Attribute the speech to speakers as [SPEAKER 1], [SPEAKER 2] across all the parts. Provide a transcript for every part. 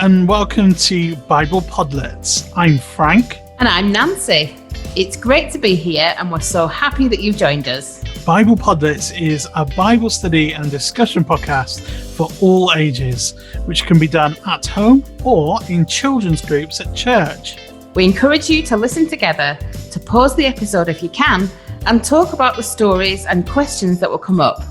[SPEAKER 1] and welcome to Bible Podlets. I'm Frank.
[SPEAKER 2] And I'm Nancy. It's great to be here and we're so happy that you've joined us.
[SPEAKER 1] Bible Podlets is a Bible study and discussion podcast for all ages, which can be done at home or in children's groups at church.
[SPEAKER 2] We encourage you to listen together, to pause the episode if you can, and talk about the stories and questions that will come up.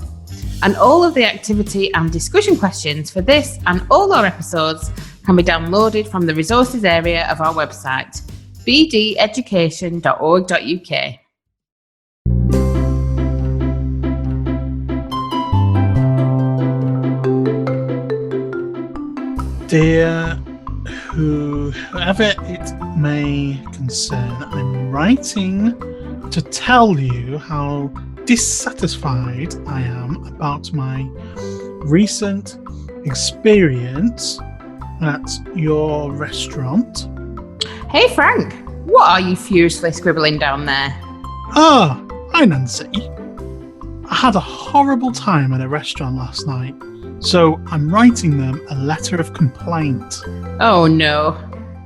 [SPEAKER 2] And all of the activity and discussion questions for this and all our episodes can be downloaded from the resources area of our website, bdeducation.org.uk.
[SPEAKER 1] Dear whoever it may concern, I'm writing to tell you how dissatisfied I am about my recent experience at your restaurant.
[SPEAKER 2] Hey Frank, what are you furiously scribbling down there?
[SPEAKER 1] Ah, hi Nancy. I had a horrible time at a restaurant last night, so I'm writing them a letter of complaint.
[SPEAKER 2] Oh no,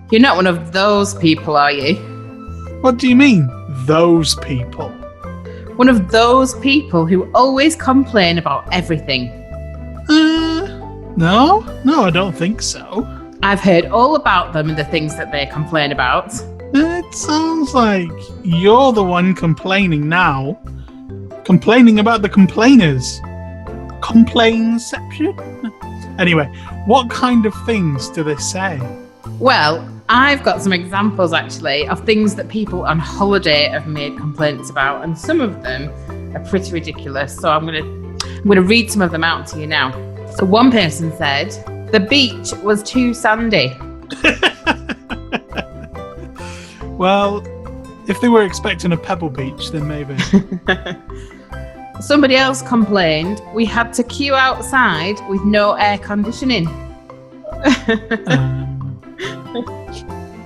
[SPEAKER 2] you're not one of those people, are you?
[SPEAKER 1] What do you mean, those people?
[SPEAKER 2] One of those people who always complain about everything.
[SPEAKER 1] No, I don't think so.
[SPEAKER 2] I've heard all about them and the things that they complain about.
[SPEAKER 1] It sounds like you're the one complaining now. Complaining about the complainers. Complainception? Anyway, what kind of things do they say?
[SPEAKER 2] Well, I've got some examples actually of things that people on holiday have made complaints about, and some of them are pretty ridiculous. So I'm going to read some of them out to you now. So one person said, the beach was too sandy.
[SPEAKER 1] Well, if they were expecting a pebble beach, then maybe.
[SPEAKER 2] Somebody else complained we had to queue outside with no air conditioning.
[SPEAKER 1] I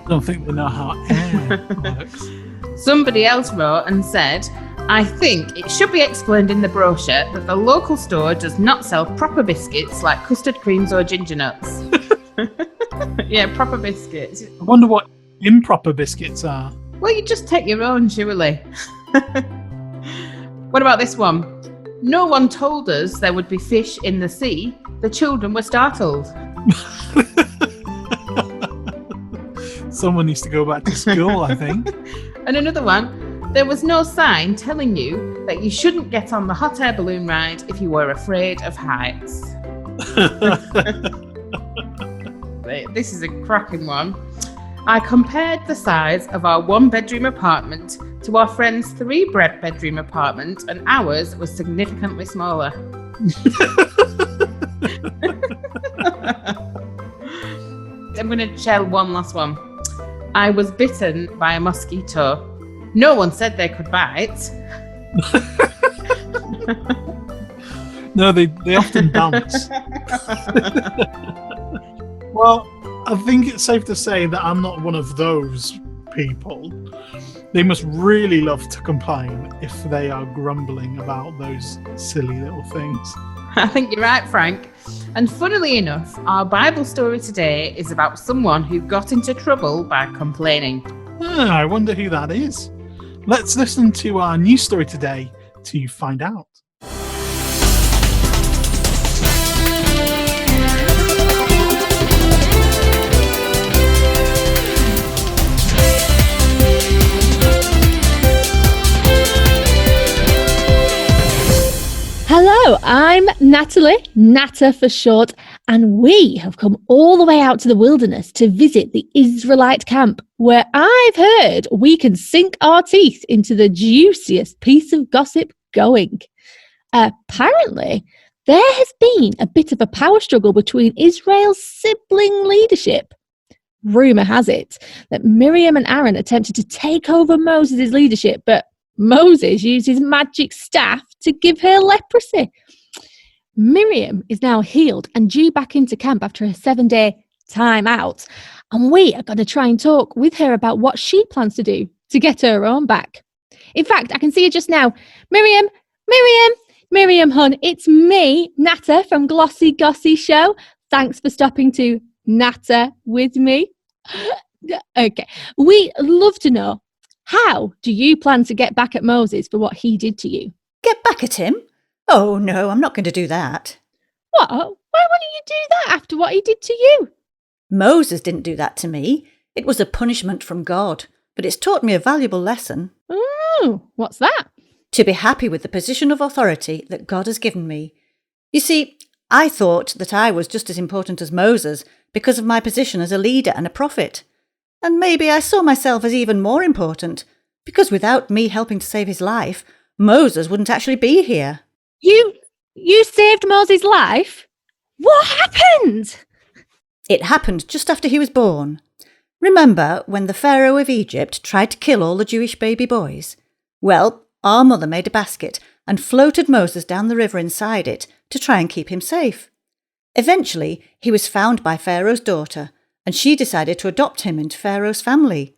[SPEAKER 1] don't think they know how air works.
[SPEAKER 2] Somebody else wrote and said, I think it should be explained in the brochure that the local store does not sell proper biscuits like custard creams or ginger nuts. Yeah, proper biscuits.
[SPEAKER 1] I wonder what improper biscuits are.
[SPEAKER 2] Well, you just take your own, surely. What about this one? No one told us there would be fish in the sea. The children were startled.
[SPEAKER 1] Someone needs to go back to school, I think.
[SPEAKER 2] And another one, there was no sign telling you that you shouldn't get on the hot air balloon ride if you were afraid of heights. This is a cracking one. I compared the size of our one-bedroom apartment to our friend's three-bedroom apartment, and ours was significantly smaller. I'm going to share one last one. I was bitten by a mosquito. No one said they could bite.
[SPEAKER 1] No, they often dance. Well, I think it's safe to say that I'm not one of those people. They must really love to complain if they are grumbling about those silly little things.
[SPEAKER 2] I think you're right, Frank. And funnily enough, our Bible story today is about someone who got into trouble by complaining.
[SPEAKER 1] I wonder who that is. Let's listen to our news story today to find out.
[SPEAKER 3] Hello, I'm Natalie, Natta for short, and we have come all the way out to the wilderness to visit the Israelite camp, where I've heard we can sink our teeth into the juiciest piece of gossip going. Apparently, there has been a bit of a power struggle between Israel's sibling leadership. Rumour has it that Miriam and Aaron attempted to take over Moses' leadership, but Moses used his magic staff to give her leprosy. Miriam is now healed and due back into camp after a 7-day time out. And we are going to try and talk with her about what she plans to do to get her own back. In fact, I can see her just now. Miriam, hun, it's me, Natta from Glossy Gossy Show. Thanks for stopping to natter with me? Okay. We'd love to know, how do you plan to get back at Moses for what he did to you?
[SPEAKER 4] Get back at him? Oh, no, I'm not going to do that.
[SPEAKER 3] What? Why wouldn't you do that after what he did to you?
[SPEAKER 4] Moses didn't do that to me. It was a punishment from God, but it's taught me a valuable lesson.
[SPEAKER 3] Oh, what's that?
[SPEAKER 4] To be happy with the position of authority that God has given me. You see, I thought that I was just as important as Moses because of my position as a leader and a prophet. And maybe I saw myself as even more important, because without me helping to save his life, Moses wouldn't actually be here.
[SPEAKER 3] You saved Moses' life? What happened?
[SPEAKER 4] It happened just after he was born. Remember when the Pharaoh of Egypt tried to kill all the Jewish baby boys? Well, our mother made a basket and floated Moses down the river inside it to try and keep him safe. Eventually, he was found by Pharaoh's daughter, and she decided to adopt him into Pharaoh's family.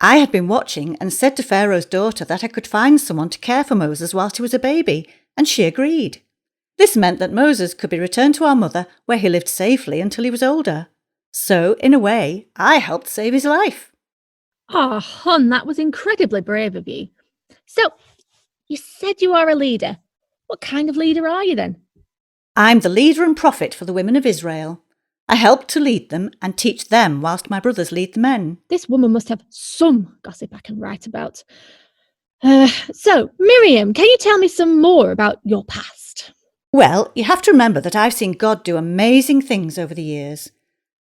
[SPEAKER 4] I had been watching and said to Pharaoh's daughter that I could find someone to care for Moses whilst he was a baby, and she agreed. This meant that Moses could be returned to our mother, where he lived safely until he was older. So, in a way, I helped save his life.
[SPEAKER 3] Oh, hon, that was incredibly brave of you. So, you said you are a leader. What kind of leader are you then?
[SPEAKER 4] I'm the leader and prophet for the women of Israel. I help to lead them and teach them whilst my brothers lead the men.
[SPEAKER 3] This woman must have some gossip I can write about. So, Miriam, can you tell me some more about your past?
[SPEAKER 4] Well, you have to remember that I've seen God do amazing things over the years.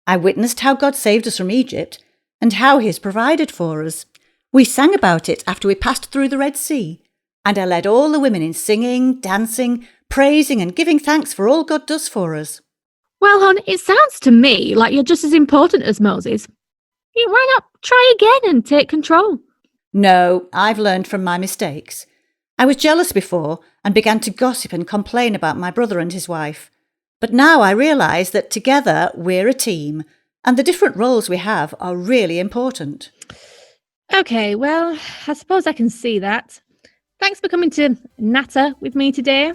[SPEAKER 4] I witnessed how God saved us from Egypt and how he has provided for us. We sang about it after we passed through the Red Sea, and I led all the women in singing, dancing, praising and giving thanks for all God does for us.
[SPEAKER 3] Well, hon, it sounds to me like you're just as important as Moses. Why not try again and take control?
[SPEAKER 4] No, I've learned from my mistakes. I was jealous before and began to gossip and complain about my brother and his wife. But now I realise that together we're a team, and the different roles we have are really important.
[SPEAKER 3] Okay, well, I suppose I can see that. Thanks for coming to natter with me today.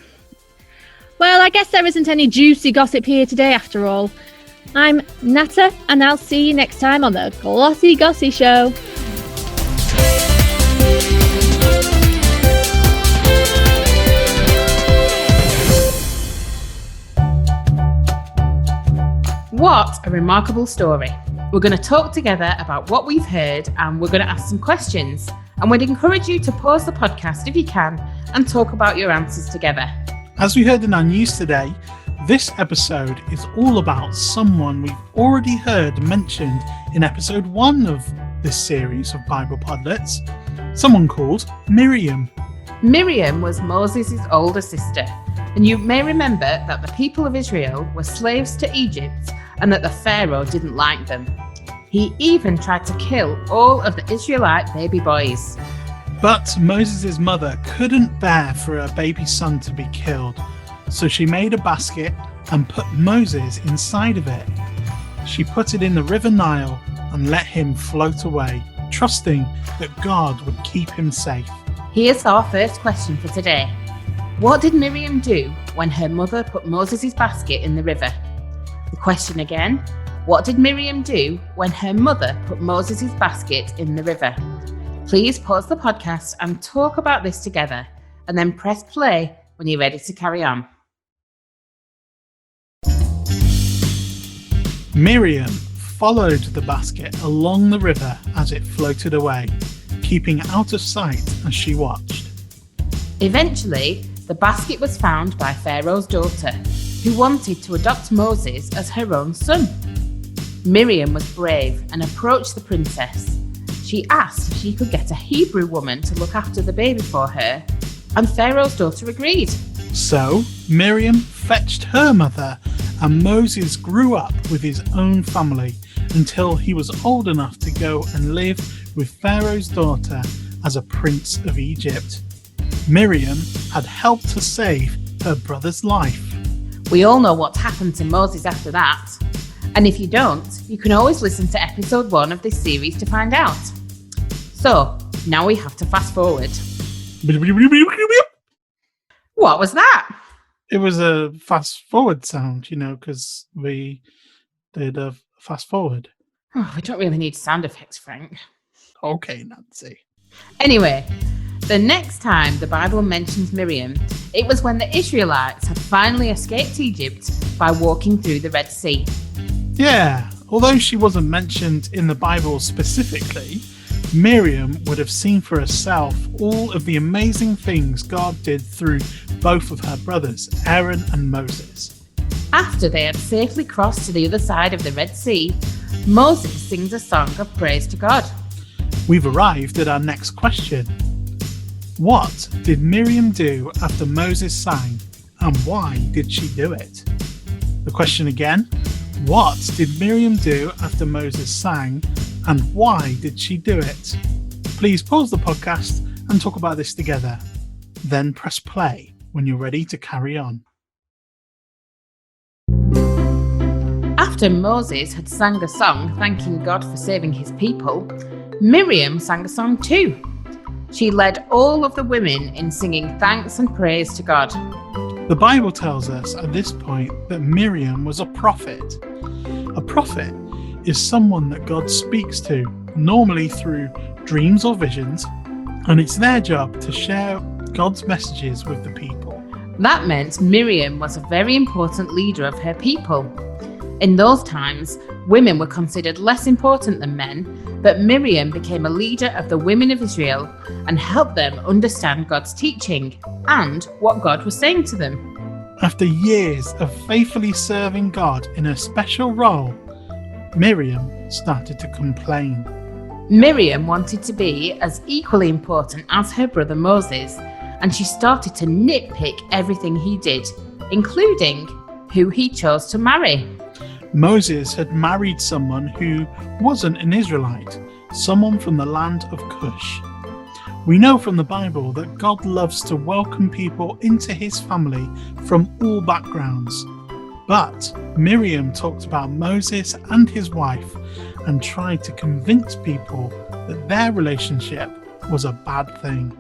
[SPEAKER 3] Well, I guess there isn't any juicy gossip here today after all. I'm Natter, and I'll see you next time on the Glossy Gossy Show.
[SPEAKER 2] What a remarkable story. We're going to talk together about what we've heard, and we're going to ask some questions. And we'd encourage you to pause the podcast if you can and talk about your answers together.
[SPEAKER 1] As we heard in our news today, this episode is all about someone we've already heard mentioned in episode 1 of this series of Bible Podlets, someone called Miriam.
[SPEAKER 2] Miriam was Moses' older sister, and you may remember that the people of Israel were slaves to Egypt and that the Pharaoh didn't like them. He even tried to kill all of the Israelite baby boys.
[SPEAKER 1] But Moses' mother couldn't bear for her baby son to be killed, so she made a basket and put Moses inside of it. She put it in the River Nile and let him float away, trusting that God would keep him safe.
[SPEAKER 2] Here's our first question for today. What did Miriam do when her mother put Moses' basket in the river? The question again, what did Miriam do when her mother put Moses' basket in the river? Please pause the podcast and talk about this together, and then press play when you're ready to carry on.
[SPEAKER 1] Miriam followed the basket along the river as it floated away, keeping out of sight as she watched.
[SPEAKER 2] Eventually, the basket was found by Pharaoh's daughter, who wanted to adopt Moses as her own son. Miriam was brave and approached the princess. She asked if she could get a Hebrew woman to look after the baby for her, and Pharaoh's daughter agreed.
[SPEAKER 1] So Miriam fetched her mother, and Moses grew up with his own family until he was old enough to go and live with Pharaoh's daughter as a prince of Egypt. Miriam had helped to save her brother's life.
[SPEAKER 2] We all know what happened to Moses after that. And if you don't, you can always listen to episode 1 of this series to find out. So, now we have to fast forward. What was that?
[SPEAKER 1] It was a fast forward sound, because we did a fast forward.
[SPEAKER 2] Oh, we don't really need sound effects, Frank.
[SPEAKER 1] Okay, Nancy.
[SPEAKER 2] Anyway, the next time the Bible mentions Miriam, it was when the Israelites had finally escaped Egypt by walking through the Red Sea.
[SPEAKER 1] Yeah, although she wasn't mentioned in the Bible specifically, Miriam would have seen for herself all of the amazing things God did through both of her brothers, Aaron and Moses.
[SPEAKER 2] After they had safely crossed to the other side of the Red Sea, Moses sings a song of praise to God.
[SPEAKER 1] We've arrived at our next question. What did Miriam do after Moses sang, and why did she do it? The question again, what did Miriam do after Moses sang, and why did she do it? Please pause the podcast and talk about this together. Then press play when you're ready to carry on.
[SPEAKER 2] After Moses had sang a song thanking God for saving his people, Miriam sang a song too. She led all of the women in singing thanks and praise to God.
[SPEAKER 1] The Bible tells us at this point that Miriam was a prophet. A prophet is someone that God speaks to, normally through dreams or visions, and it's their job to share God's messages with the people.
[SPEAKER 2] That meant Miriam was a very important leader of her people. In those times, women were considered less important than men, but Miriam became a leader of the women of Israel and helped them understand God's teaching and what God was saying to them.
[SPEAKER 1] After years of faithfully serving God in a special role, Miriam started to complain.
[SPEAKER 2] Miriam wanted to be as equally important as her brother Moses, and she started to nitpick everything he did, including who he chose to marry.
[SPEAKER 1] Moses had married someone who wasn't an Israelite, someone from the land of Cush. We know from the Bible that God loves to welcome people into his family from all backgrounds. But Miriam talked about Moses and his wife and tried to convince people that their relationship was a bad thing.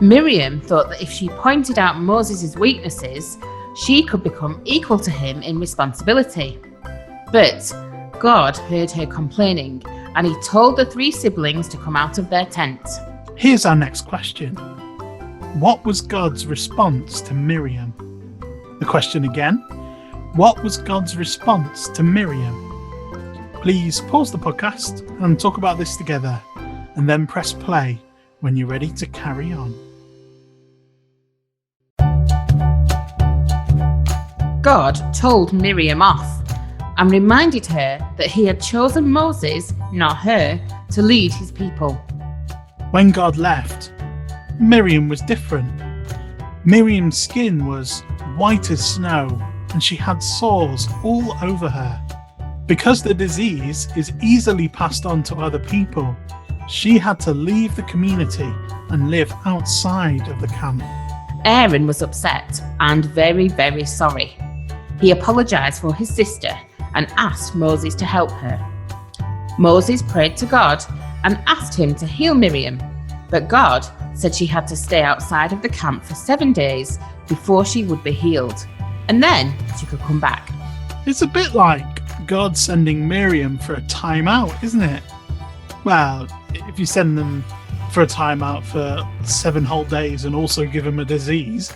[SPEAKER 2] Miriam thought that if she pointed out Moses' weaknesses, she could become equal to him in responsibility. But God heard her complaining, and he told the three siblings to come out of their tent.
[SPEAKER 1] Here's our next question. What was God's response to Miriam? The question again, what was God's response to Miriam? Please pause the podcast and talk about this together, and then press play when you're ready to carry on.
[SPEAKER 2] God told Miriam off and reminded her that he had chosen Moses, not her, to lead his people.
[SPEAKER 1] When God left, Miriam was different. Miriam's skin was white as snow, and she had sores all over her. Because the disease is easily passed on to other people, she had to leave the community and live outside of the camp.
[SPEAKER 2] Aaron was upset and very, very sorry. He apologized for his sister and asked Moses to help her. Moses prayed to God and asked him to heal Miriam, but God said she had to stay outside of the camp for 7 days before she would be healed, and then she could come back.
[SPEAKER 1] It's a bit like God sending Miriam for a timeout, isn't it? Well, if you send them for a timeout for 7 whole days and also give them a disease.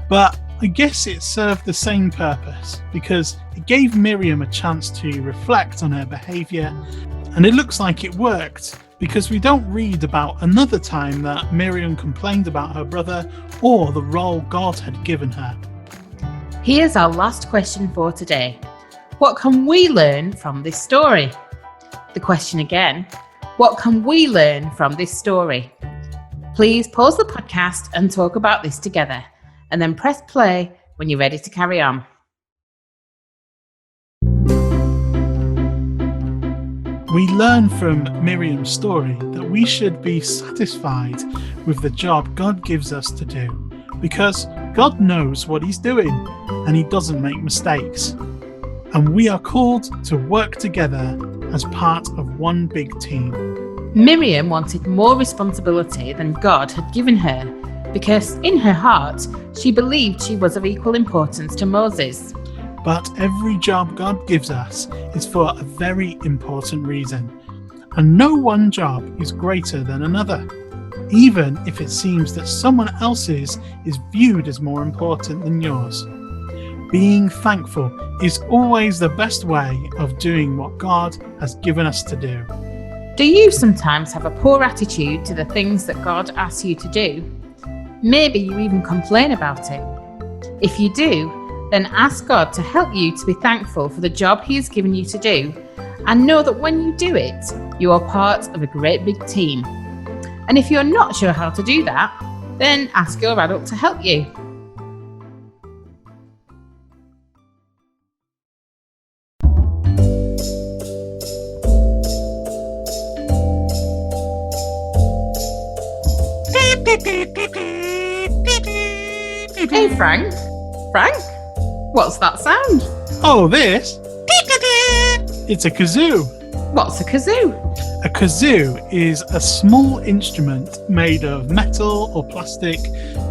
[SPEAKER 1] But I guess it served the same purpose because it gave Miriam a chance to reflect on her behaviour, and it looks like it worked because we don't read about another time that Miriam complained about her brother or the role God had given her.
[SPEAKER 2] Here's our last question for today. What can we learn from this story? The question again, what can we learn from this story? Please pause the podcast and talk about this together, and then press play when you're ready to carry on.
[SPEAKER 1] We learn from Miriam's story that we should be satisfied with the job God gives us to do, because God knows what he's doing and he doesn't make mistakes. And we are called to work together as part of one big team.
[SPEAKER 2] Miriam wanted more responsibility than God had given her, because in her heart, she believed she was of equal importance to Moses.
[SPEAKER 1] But every job God gives us is for a very important reason. And no one job is greater than another, even if it seems that someone else's is viewed as more important than yours. Being thankful is always the best way of doing what God has given us to do.
[SPEAKER 2] Do you sometimes have a poor attitude to the things that God asks you to do? Maybe you even complain about it. If you do, then ask God to help you to be thankful for the job He has given you to do, and know that when you do it, you are part of a great big team. And if you're not sure how to do that, then ask your adult to help you. Hey Frank. Frank? What's that sound?
[SPEAKER 1] Oh, this? It's a kazoo.
[SPEAKER 2] What's a kazoo?
[SPEAKER 1] A kazoo is a small instrument made of metal or plastic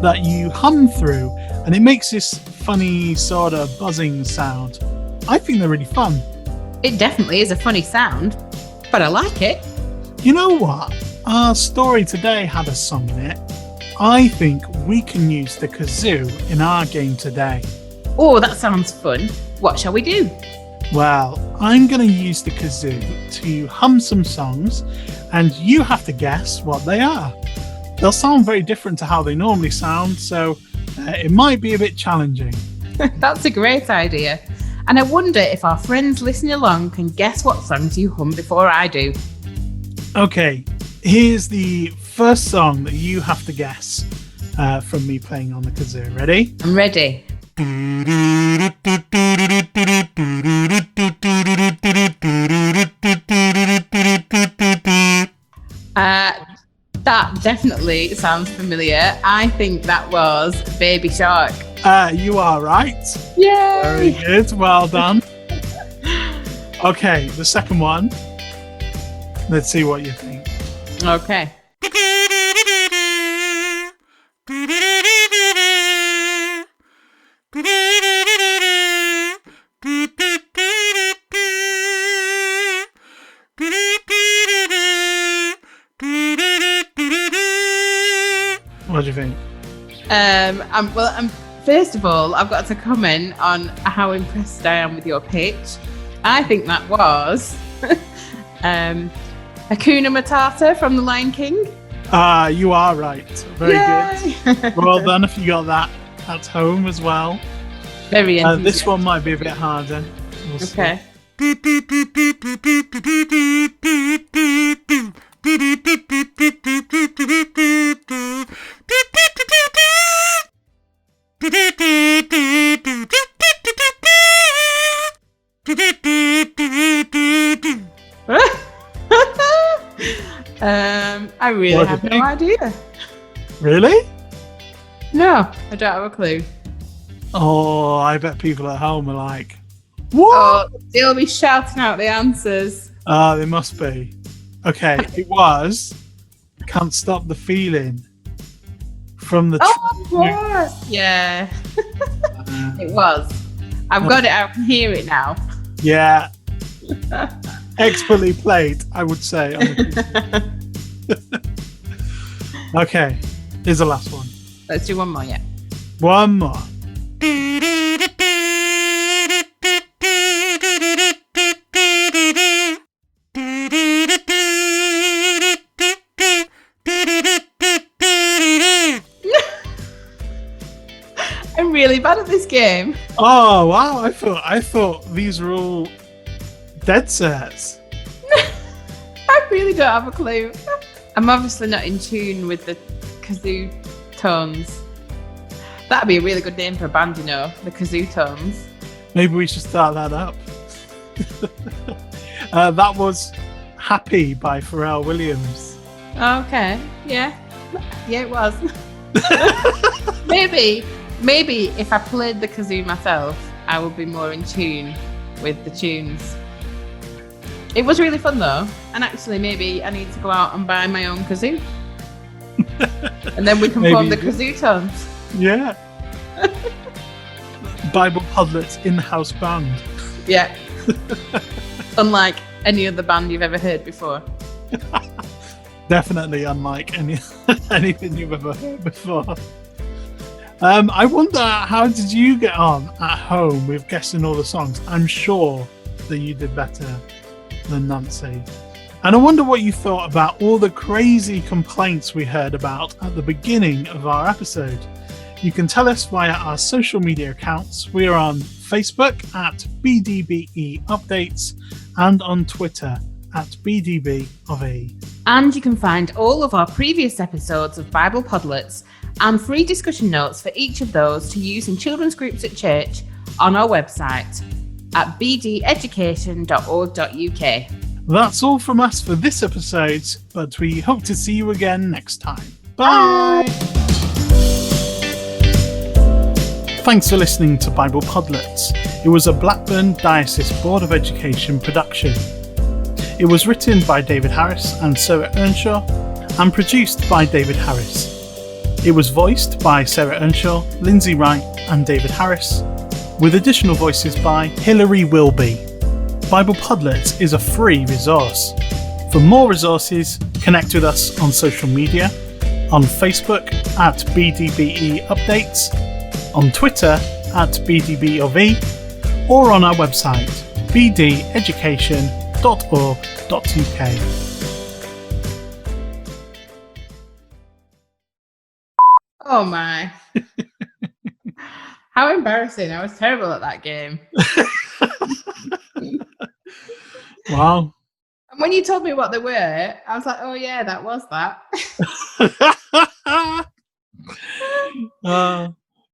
[SPEAKER 1] that you hum through, and it makes this funny sort of buzzing sound. I think they're really fun.
[SPEAKER 2] It definitely is a funny sound, but I like it.
[SPEAKER 1] You know what? Our story today had a song in it. I think we can use the kazoo in our game today.
[SPEAKER 2] Oh, that sounds fun. What shall we do?
[SPEAKER 1] Well, I'm going to use the kazoo to hum some songs, and you have to guess what they are. They'll sound very different to how they normally sound, so it might be a bit challenging.
[SPEAKER 2] That's a great idea. And I wonder if our friends listening along can guess what songs you hum before I do.
[SPEAKER 1] Okay, here's the first song that you have to guess from me playing on the kazoo. Ready?
[SPEAKER 2] I'm ready. That definitely sounds familiar. I think that was Baby Shark.
[SPEAKER 1] You are right.
[SPEAKER 2] Yay!
[SPEAKER 1] Very good. Well done. Okay, the second one. Let's see what you think.
[SPEAKER 2] Okay.
[SPEAKER 1] What do you think?
[SPEAKER 2] First of all, I've got to comment on how impressed I am with your pitch. I think that was Hakuna Matata from The Lion King.
[SPEAKER 1] You are right. Very
[SPEAKER 2] Yay!
[SPEAKER 1] good. Well done if you got that at home as well.
[SPEAKER 2] Very enthusiastic.
[SPEAKER 1] This one might be a bit harder. We'll see.
[SPEAKER 2] Okay. I really have no idea.
[SPEAKER 1] Really?
[SPEAKER 2] No, I don't have a clue.
[SPEAKER 1] Oh, I bet people at home are like, what?
[SPEAKER 2] Oh, they'll be shouting out the answers.
[SPEAKER 1] They must be. Okay, it was Can't Stop the Feeling from the...
[SPEAKER 2] Oh, of course. Yeah. It was. I've got it. I can hear it now.
[SPEAKER 1] Yeah. Expertly played, I would say. Okay, here's the last one.
[SPEAKER 2] Let's do one more, yeah.
[SPEAKER 1] One more.
[SPEAKER 2] I'm really bad at this game.
[SPEAKER 1] Oh wow! I thought these were all dead sets.
[SPEAKER 2] I really don't have a clue. I'm obviously not in tune with the kazoo tones. That'd be a really good name for a band, you know, the Kazoo Tones.
[SPEAKER 1] Maybe we should start that up. That was Happy by Pharrell Williams.
[SPEAKER 2] Okay, yeah. Yeah, it was. Maybe if I played the kazoo myself, I would be more in tune with the tunes. It was really fun though, and actually maybe I need to go out and buy my own kazoo. And then we can form the Kazoo Tones.
[SPEAKER 1] Yeah. Bible Podlet's in-house band.
[SPEAKER 2] Yeah. Unlike any other band you've ever heard before.
[SPEAKER 1] Definitely unlike anything you've ever heard before. I wonder, how did you get on at home with guessing all the songs? I'm sure that you did better than Nancy. And I wonder what you thought about all the crazy complaints we heard about at the beginning of our episode. You can tell us via our social media accounts. We are on Facebook at BDBE Updates and on Twitter at BDB of E.
[SPEAKER 2] And you can find all of our previous episodes of Bible Podlets and free discussion notes for each of those to use in children's groups at church on our website at bdeducation.org.uk.
[SPEAKER 1] That's all from us for this episode, but we hope to see you again next time. Bye! Thanks for listening to Bible Podlets. It was a Blackburn Diocese Board of Education production. It was written by David Harris and Sarah Earnshaw and produced by David Harris. It was voiced by Sarah Earnshaw, Lindsay Wright and David Harris, with additional voices by Hilary Wilby. Bible Podlets is a free resource. For more resources, connect with us on social media, on Facebook at BDBE Updates, on Twitter at BDBOV, or on our website bdeducation.org.uk.
[SPEAKER 2] Oh my. How embarrassing. I was terrible at that game.
[SPEAKER 1] Wow.
[SPEAKER 2] And when you told me what they were, I was like, oh yeah, that was that.